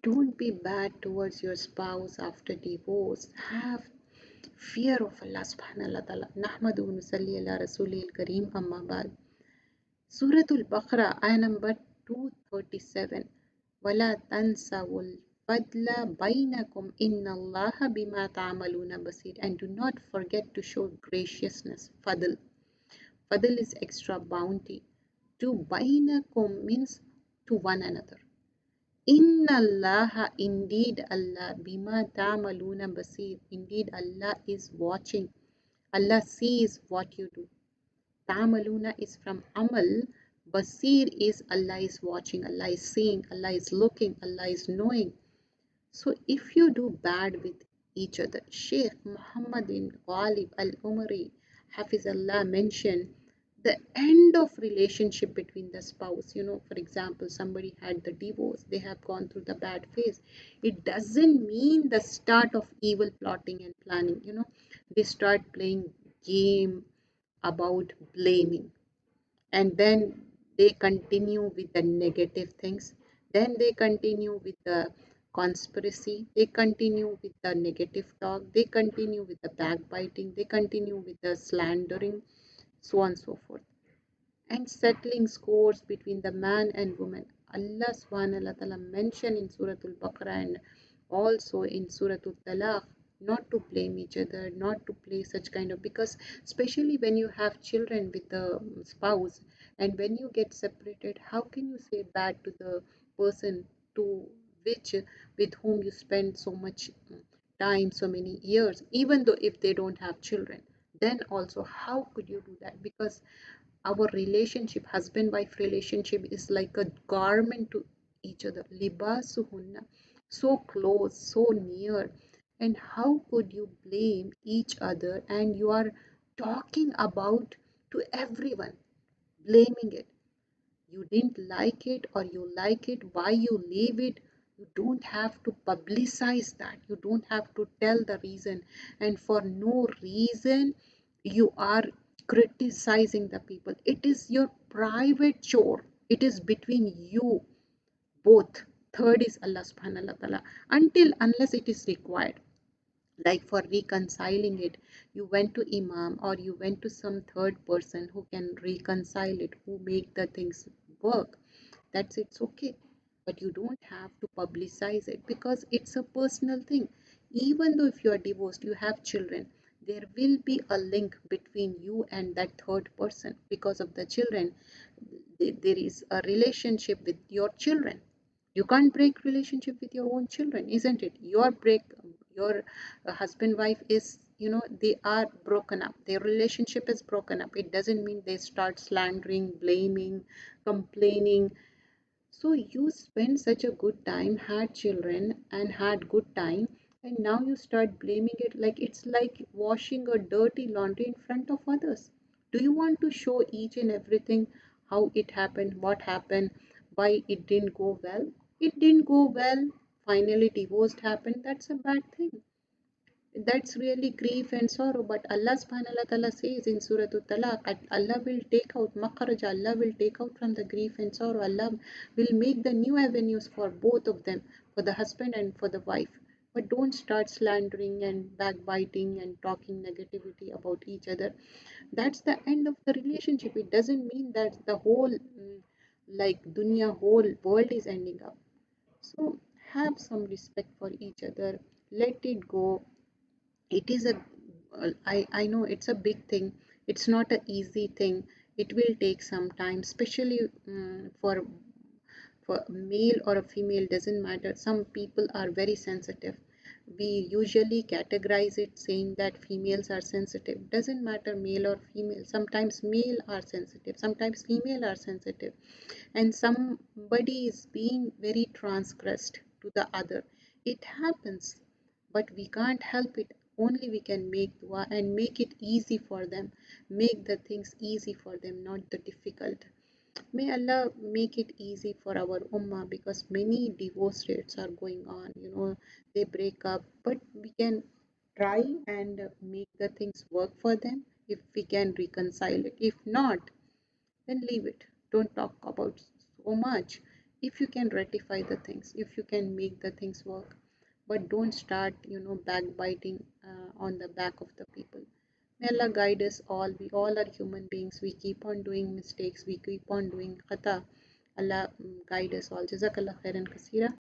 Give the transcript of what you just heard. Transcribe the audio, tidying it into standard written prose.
Don't be bad towards your spouse after divorce. Have fear of Allah subhanahu wa ta'ala. Nahmadu wa nusalli ala rasulil kareem amma ba'd. Suratul Baqarah, ayah number 237. وَلَا تَنْسَوُا الْفَضْلَ بَيْنَكُمْ إِنَّ اللَّهَ بِمَا تَعْمَلُونَ بَصِيرٌ. And do not forget to show graciousness. Fadl. Fadl is extra bounty. To bainakum means to one another. Inna Allah, indeed Allah, bima ta'maluna basir. Indeed Allah is watching. Allah sees what you do. Ta'maluna is from amal. Basir is Allah is watching, Allah is seeing, Allah is looking, Allah is knowing. So if you do bad with each other, Sheikh Muhammad bin Ghalib al-Umari, Hafizallah mentioned the end of relationship between the spouse. For example, somebody had the divorce, they have gone through the bad phase. It doesn't mean the start of evil plotting and planning. They start playing game about blaming, and then they continue with the negative things, then they continue with the conspiracy, they continue with the negative talk, they continue with the backbiting, they continue with the slandering, so on and so forth, and settling scores between the man and woman. Allah subhanahu wa ta'ala mentioned in Surah Al-Baqarah and also in Surah Al-Talaq not to blame each other, not to play such kind of, because especially when you have children with the spouse and when you get separated, how can you say bad to the person to which with whom you spend so much time, so many years, even though if they don't have children, then also how could you do that? Because our relationship, husband wife relationship, is like a garment to each other, libasuhunna, so close, so near. And how could you blame each other, and you are talking about to everyone, blaming it? You didn't like it or you like it, why you leave it? You don't have to publicize that, you don't have to tell the reason, and for no reason you are criticizing the people. It is your private chore, it is between you both. Third is Allah subhanahu wa ta'ala, until unless it is required, like for reconciling it, you went to imam or you went to some third person who can reconcile it, who make the things work. That's it's okay, but you don't have to publicize it because it's a personal thing. Even though if you are divorced, you have children, there will be a link between you and that third person. Because of the children, there is a relationship with your children. You can't break relationship with your own children, isn't it? Your husband wife is, they are broken up, their relationship is broken up, it doesn't mean they start slandering, blaming, complaining. So you spent such a good time, had children and had good time, and now you start blaming it, like it's like washing a dirty laundry in front of others. Do you want to show each and everything, how it happened, what happened, why it didn't go well? It didn't go well. Finally, divorce happened. That's a bad thing. That's really grief and sorrow. But Allah subhanahu wa ta'ala says in Surah Al-Talaq, Allah will take out makharaj, Allah will take out from the grief and sorrow. Allah will make the new avenues for both of them, for the husband and for the wife. But don't start slandering and backbiting and talking negativity about each other. That's the end of the relationship. It doesn't mean that the whole, like dunya, whole world is ending up. So have some respect for each other. Let it go. It is I know it's a big thing, it's not an easy thing, it will take some time, especially for a male or a female, doesn't matter. Some people are very sensitive. We usually categorize it saying that females are sensitive. Doesn't matter male or female, sometimes male are sensitive, sometimes female are sensitive, and somebody is being very transgressed to the other. It happens, but we can't help it. Only we can make dua and make it easy for them, make the things easy for them, not the difficult. May Allah make it easy for our ummah, because many divorce rates are going on. They break up, but we can try and make the things work for them if we can reconcile it. If not, then leave it. Don't talk about so much. if you can rectify the things, if you can make the things work, but don't start backbiting on the back of the people. May Allah guide us all. We all are human beings. We keep on doing mistakes. We keep on doing khata. Allah guide us all. Jazakallah khairan kasira.